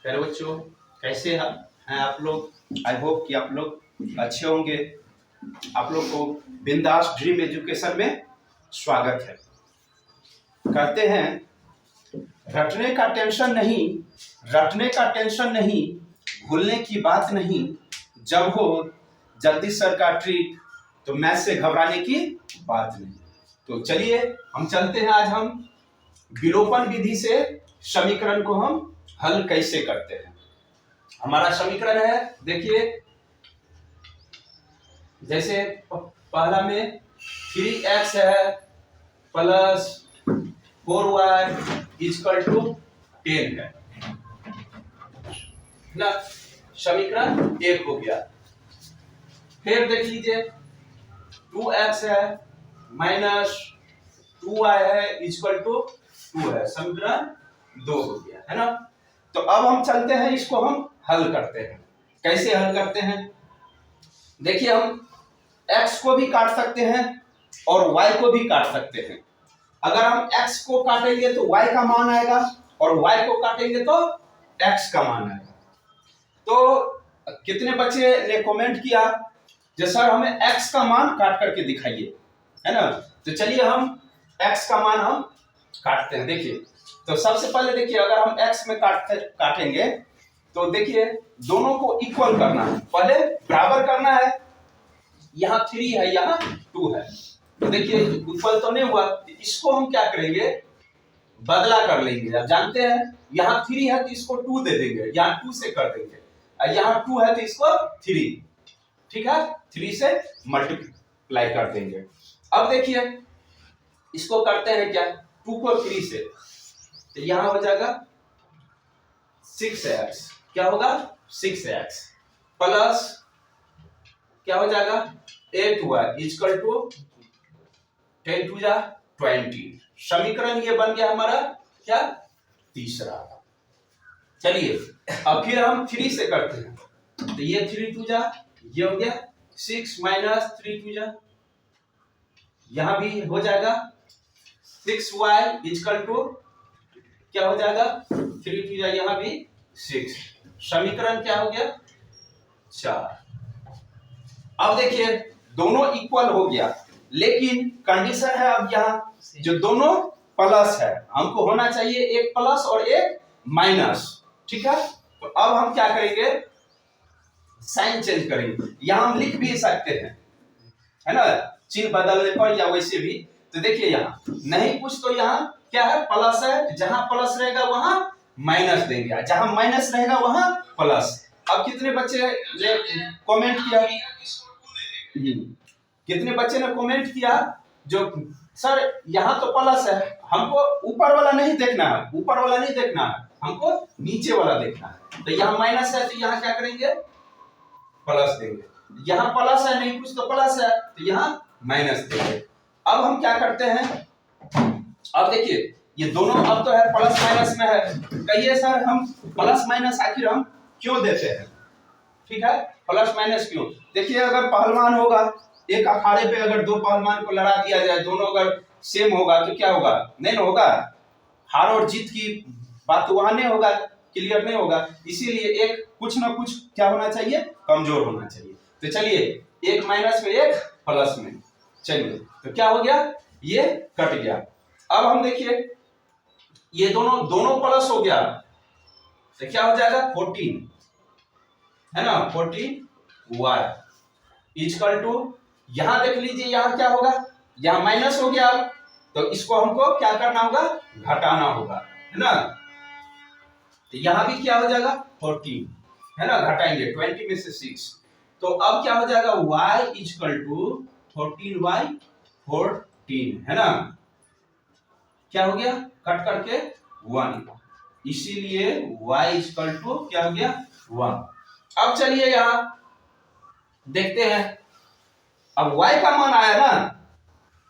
प्यारे बच्चों, कैसे हैं आप लोग। आई होप कि आप लोग अच्छे होंगे। आप लोग को बिंदास ड्रीम एजुकेशन में स्वागत है। कहते हैं रटने का टेंशन नहीं, भूलने की बात नहीं, जब हो जगदीश सर का ट्रीट तो मैथ से घबराने की बात नहीं। तो चलिए हम चलते हैं। आज हम विलोपन विधि से समीकरण को हम हल कैसे करते हैं। हमारा समीकरण है, देखिए, जैसे पहला में 3x है प्लस 4y इक्वल टू 10 है ना। समीकरण एक हो गया। फिर देख लीजिए 2x है माइनस 2y है इक्वल टू 2 है। समीकरण 2 हो गया है ना। तो अब हम चलते हैं, इसको हम हल करते हैं। कैसे हल करते हैं, देखिए, हम x को भी काट सकते हैं और y को भी काट सकते हैं। अगर हम x को काटेंगे तो y का मान आएगा और y को काटेंगे तो x का मान आएगा। तो कितने बच्चे ने कमेंट किया जो सर हमें x का मान काट करके दिखाइए, है ना। तो चलिए हम x का मान हम काटते हैं। देखिए, तो सबसे पहले देखिए, अगर हम x में काटेंगे तो देखिए दोनों को इक्वल करना है, पहले बराबर करना है। यहाँ 3 है, यहाँ 2 है, तो देखिए इक्वल तो नहीं हुआ। इसको हम क्या करेंगे, बदला कर लेंगे। आप जानते हैं यहाँ 3 है तो इसको 2 दे देंगे, यहाँ 2 से कर देंगे। यहाँ 2 है तो इसको 3, ठीक है, 3 से मल्टीप्लाई कर देंगे। अब देखिए इसको करते हैं क्या, 2 को 3 से, तो यहां हो जाएगा 6x। क्या होगा, 6x प्लस क्या हो जाएगा 8y इक्वल टू 10 2 जा 20। समीकरण ये बन गया हमारा क्या, तीसरा। चलिए अब फिर हम 3 से करते हैं, तो ये 3 2 जा, ये हो गया 6 माइनस 3 2 जा, यहां भी हो जाएगा 6y इक्वल टू क्या हो जाएगा 3 2 जा, यहां भी 6। समीकरण क्या हो गया 4। अब देखिए दोनों इक्वल हो गया, लेकिन कंडीशन है अब यहाँ जो दोनों प्लस है, हमको होना चाहिए एक प्लस और एक माइनस, ठीक है। तो अब हम क्या करेंगे, साइन चेंज करेंगे। यहाँ हम लिख भी सकते हैं, है ना, चिन्ह बदलने पर या वैसे भी। तो देखिए यहाँ नहीं कुछ तो यहाँ क्या है, प्लस है, जहां प्लस रहेगा वहां माइनस देंगे, जहां माइनस रहेगा वहां प्लस। अब कितने बच्चे ने कमेंट किया, कितने बच्चे ने कमेंट किया जो सर यहाँ तो प्लस है, हमको ऊपर वाला नहीं देखना है, ऊपर वाला नहीं देखना है, हमको नीचे वाला देखना है। तो यहाँ माइनस है तो यहाँ क्या करेंगे, प्लस देंगे। यहाँ प्लस है, नहीं कुछ तो प्लस है, तो यहाँ माइनस देंगे। अब हम क्या करते हैं, अब देखिए ये दोनों अब तो है प्लस माइनस में है। कहिए सर हम प्लस माइनस आखिर हम क्यों देते हैं, ठीक है, प्लस माइनस क्यों। देखिए अगर पहलवान होगा, एक अखाड़े पे अगर दो पहलवान को लड़ा दिया जाए, दोनों अगर सेम होगा तो क्या होगा, नहीं होगा, हार और जीत की बात वहां नहीं होगा, क्लियर नहीं होगा। इसीलिए एक कुछ ना कुछ क्या होना चाहिए, कमजोर होना चाहिए। तो चलिए एक माइनस में एक प्लस में, चलिए तो क्या हो गया, ये कट गया। अब हम देखिए ये दोनों प्लस हो गया तो क्या हो जाएगा 14, है ना, 14y इक्वल टू, यहां देख लीजिए यहाँ क्या होगा, यहाँ माइनस हो गया, तो इसको हमको क्या करना होगा, घटाना होगा, है ना। तो यहां भी क्या हो जाएगा 14, है ना, घटाएंगे 20 में से 6, तो अब क्या हो जाएगा y इक्वल टू 14y 14, है ना। क्या हो गया, कट करके 1, इसीलिए y इक्वल टू क्या हो गया 1। अब चलिए यहां देखते हैं, अब y का मान आया ना,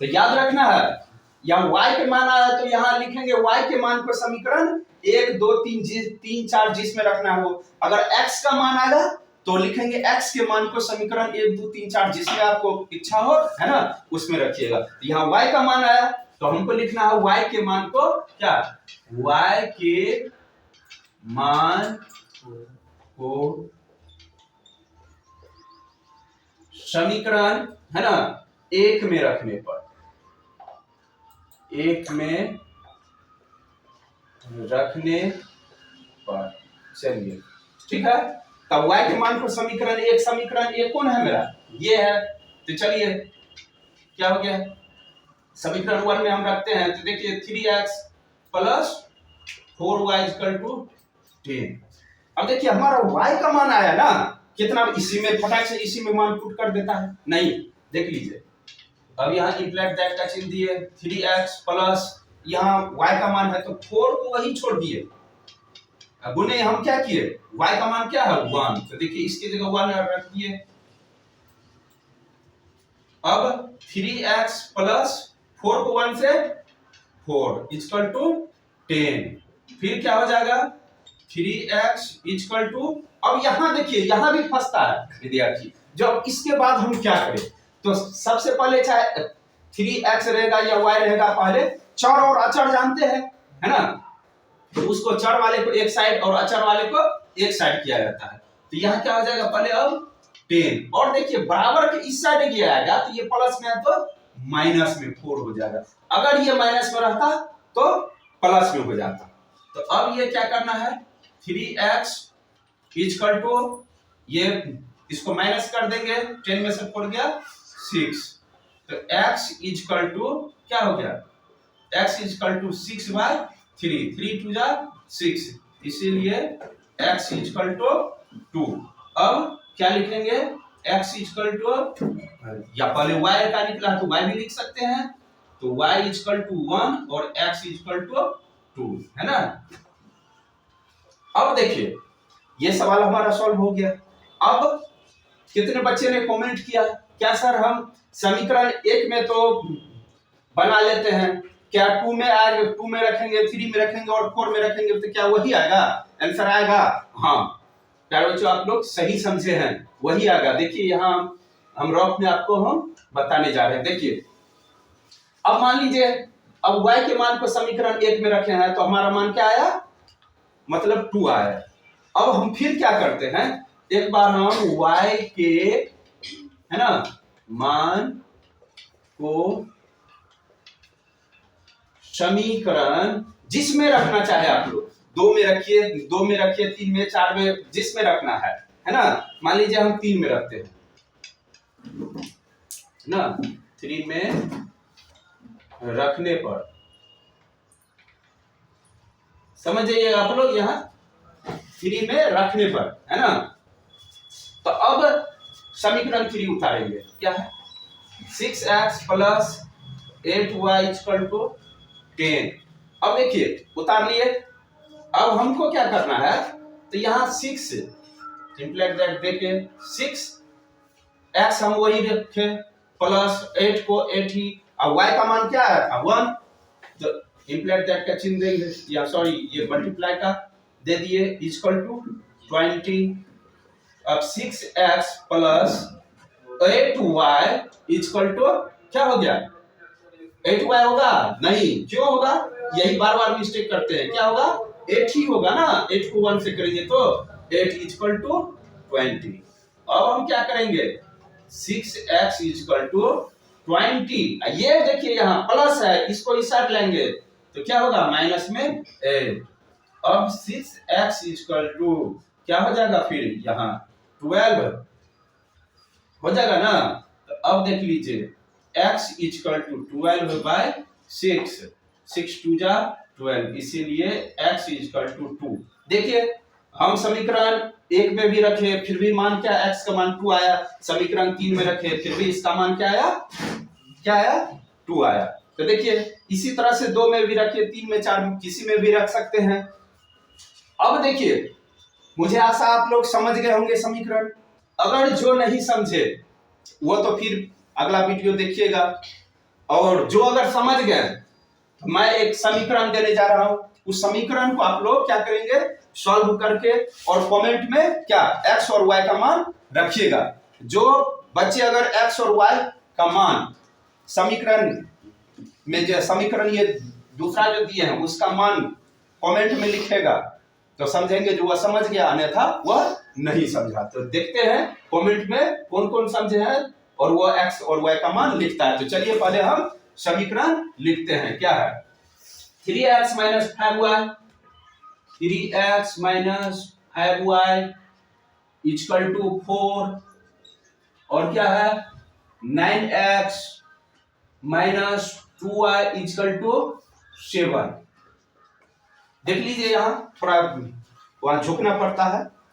तो याद रखना है यहाँ y के मान आया तो यहाँ लिखेंगे y के मान को समीकरण 1 2 3 4 जिसमें रखना हो। अगर x का मान आएगा तो लिखेंगे x के मान को समीकरण 1 2 3 4 जिसमें आपको इच्छा हो, है ना, उसमें रखिएगा। यहाँ y का मान आया तो हमको लिखना है y के मान को क्या, y के मान को समीकरण है ना एक में रखने पर, एक में रखने पर, चलिए ठीक है। तब y के मान को समीकरण एक कौन है मेरा, ये है। तो चलिए क्या हो गया, समीकरण 1 में हम रखते हैं तो देखिए 3x plus 4y equal to 10। अब देखिए हमारा y का मान आया ना कितना, इसी में फटाक से इसी में मान पुट कर देता है, नहीं देख लीजिए। अब यहाँ इम्प्लाइड दैट का चिन्ह दिए 3x प्लस यहाँ y का मान है तो 4 को वही छोड़ दिए। अब गुने हम क्या किए, y का मान क्या है 1, तो देखिए इसकी जगह 1 रख दिए। अब 3x प्लस 4 को 1 से 4 इक्वल टू 10, फिर क्या हो जाएगा 3x इक्वल टू, अब यहां देखिए यहां भी फंसता है विद्यार्थी। जब इसके बाद हम क्या करें, तो सबसे पहले चाहे 3x रहेगा या y रहेगा, पहले चर और अचर जानते हैं है ना, तो उसको चर वाले को एक साइड और अचर वाले को एक साइड किया जाता है। तो यहाँ क्या हो जाएगा पहले अब 10, और देखिए बराबर के इस साइड किया जाएगा तो ये प्लस में है तो माइनस में 4 हो जाएगा, अगर ये माइनस में रहता तो प्लस में हो जाता। तो अब ये क्या करना है 3x इक्वल टू, ये इसको माइनस कर देंगे, 10 में से 4 गया 6, तो x इक्वल टू क्या हो गया, x इक्वल टू 6/3, 3 2 जा 6, इसीलिए x इक्वल टू 2। अब क्या लिखेंगे x इक्वल टू, या पहले y का निकला तो y भी लिख सकते हैं, तो y इक्वल टू 1 और x इक्वल टू 2 है ना। अब देखिए ये सवाल हमारा सॉल्व हो गया। अब कितने बच्चे ने कमेंट किया, क्या सर हम समीकरण 1 में तो बना लेते हैं, क्या 2 में आएगा, 2 में रखेंगे, 3 में रखेंगे और 4 में रखेंगे तो क्या वही आएगा, आंसर आएगा। हाँ प्यारे बच्चों आप लोग सही समझे हैं, वही आएगा। देखिए यहाँ हम रफ में आपको हम बताने जा रहे हैं। देखिए अब मान लीजिए अब y के मान को समीकरण 1 में रखे हैं तो हमारा मान क्या आया, मतलब 2 आया। अब हम फिर क्या करते हैं, एक बार हम y के है ना मान को समीकरण जिसमें रखना चाहे आप लोग, 2 में रखिए, 2 में रखिए, 3 में, 4 में, जिसमें रखना है ना। मान लीजिए हम 3 में रखते हैं ना, 3 में रखने पर, समझ जाइए आप लोग, यहाँ 3 में रखने पर है ना। तो अब समीकरण 3 उतारेंगे, क्या है 6x plus 8y equal to 10। अब देखिए उतार लिए। अब हमको क्या करना है, तो यहाँ 6 इम्प्लाइड दैट देके 6x हम वही रखे प्लस 8 को 8 ही, अब y का मान क्या है 1, तो इम्प्लाइड दैट का चिन्ह देंगे, या सॉरी ये मल्टीप्लाई का दे दिए इक्वल टू 20। अब 6x plus 8y equal to क्या हो गया, 8y होगा नहीं, क्यों होगा, यही बार बार मिस्टेक करते हैं, क्या होगा 8 ही होगा ना, 8 को 1 से करेंगे तो 8 इक्वल टू 20। अब हम क्या करेंगे 6x इक्वल टू 20, ये देखिए यहाँ प्लस है, इसको इस साइड लेंगे तो क्या होगा माइनस में 8। अब 6x इक्वल टू क्या हो जाएगा, फिर यहाँ 12 हो जाएगा ना। तो अब देख लीजिए x इक्वल टू 12/6, 6 2 जा 12, इसीलिए x इक्वल टू 2। देखिए हम समीकरण 1 में भी रखे फिर भी मान क्या, x का मान 2 आया, समीकरण 3 में रखे फिर भी इसका मान क्या आया, क्या आया 2 आया। तो देखिए इसी तरह से 2 में भी रखिए, 3 में, 4 में, किसी में भी रख सकते हैं। अब देखिए मुझे आशा आप लोग समझ गए होंगे समीकरण, अगर जो नहीं समझे वो तो फिर अगला वीडियो देखिएगा, और जो अगर समझ गए तो मैं एक समीकरण देने जा रहा हूं, उस समीकरण को आप लोग क्या करेंगे सॉल्व करके और कमेंट में क्या x और y का मान रखिएगा। जो बच्चे अगर x और y का मान समीकरण में, जो समीकरण ये दूसरा जो दिए हैं उसका मान कमेंट में लिखेगा तो समझेंगे जो वह समझ गया, अन्यथा वह नहीं समझा। तो देखते हैं कमेंट में कौन कौन समझे हैं और वो x और y का मान लिखता है। तो चलिए पहले हम समीकरण लिखते हैं। क्या है? 3x minus 5y, 3x minus 5y equal to 4, और क्या है 9x minus 2y equal to 7। देख लीजिए यहाँ थोड़ा वहां झुकना पड़ता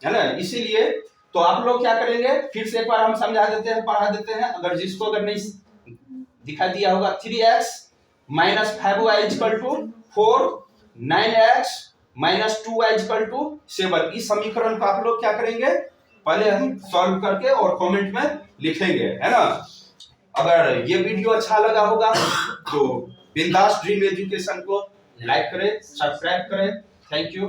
है ना, इसीलिए तो आप लोग क्या करेंगे, फिर से एक बार हम समझा देते हैं, पढ़ा देते हैं, अगर जिसको अगर नहीं दिखा दिया होगा। 3x minus 5y equal to 4, 9x minus 2y equal to 7। इस समीकरण को आप लोग क्या करेंगे, पहले हम सॉल्व करके और कमेंट में लिखेंगे, है ना। अगर ये वीडियो अच्छा लगा होगा तो बिंदास ड्रीम एजुकेशन को लाइक करें, सब्सक्राइब करें। Thank you.